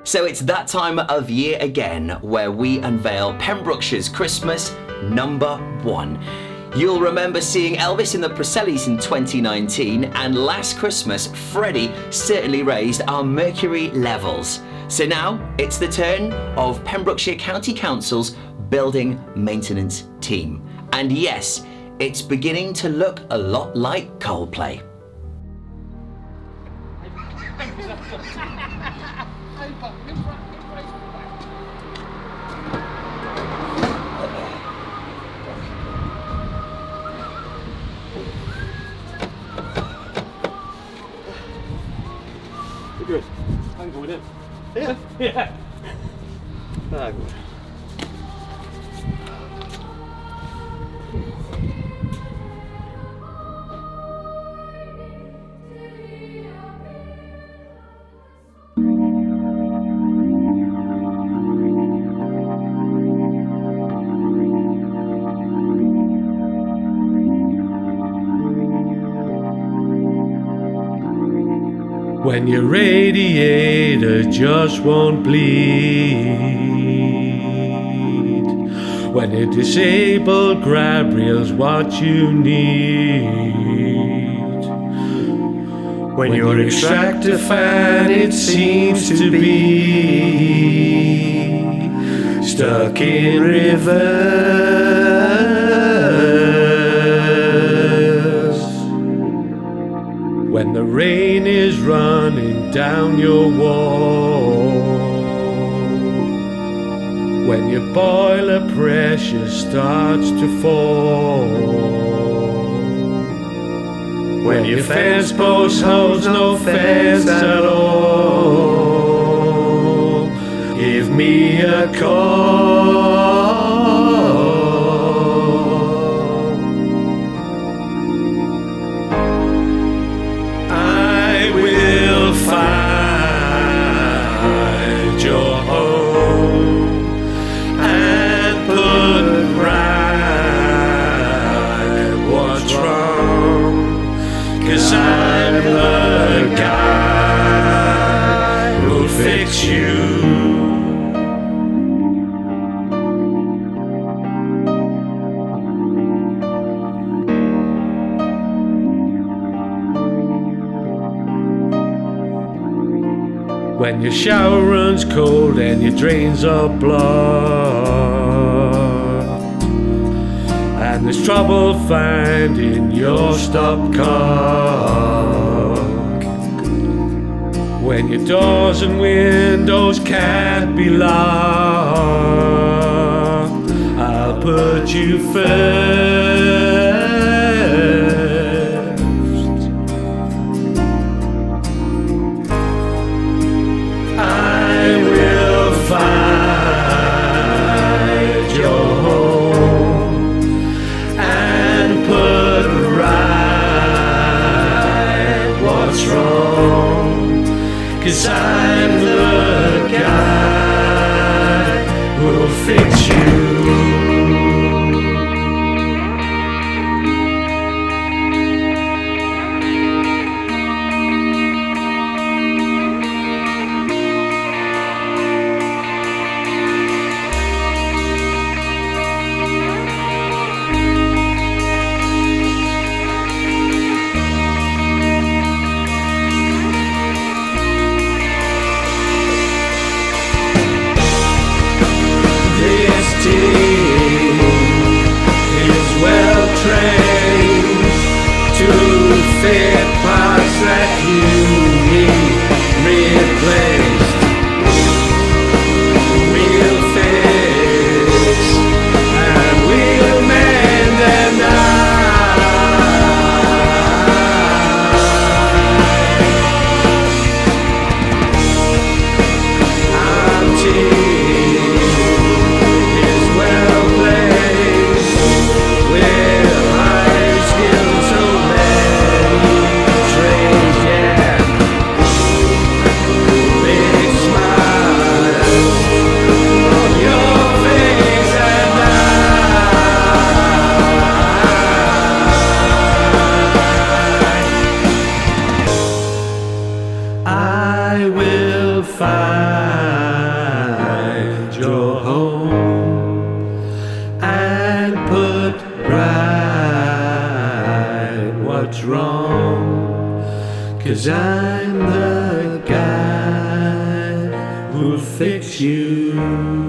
So it's that time of year again where we unveil Pembrokeshire's Christmas #1. You'll remember seeing Elvis in the Presellis in 2019, and last Christmas, Freddie certainly raised our mercury levels. So now it's the turn of Pembrokeshire County Council's building maintenance team. And yes, it's beginning to look a lot like Coldplay. Good. I'm going in. Yeah? Yeah. Ah, good. When your radiator just won't bleed, when a disabled grab rail's what you need, when your extractor fan, it seems to be stuck in reverse. When the rain is running down your wall, when your boiler pressure starts to fall, when your fence post holds no fence at all, give me a call. I will find your home and put right what's wrong, 'cause I'm the guy who'll fix you. When your shower runs cold and your drains are blocked, and there's trouble finding your stop cock, when your doors and windows can't be locked, I'll put you first. I will find your home and put right what's wrong, 'cause I'm the guy who'll fix you. This team is well trained to fit parts that you need replaced. We'll fix and we'll mend and our team is well placed with high skills, so many trades, yeah. what's wrong, 'cause I'm the guy who'll fix you.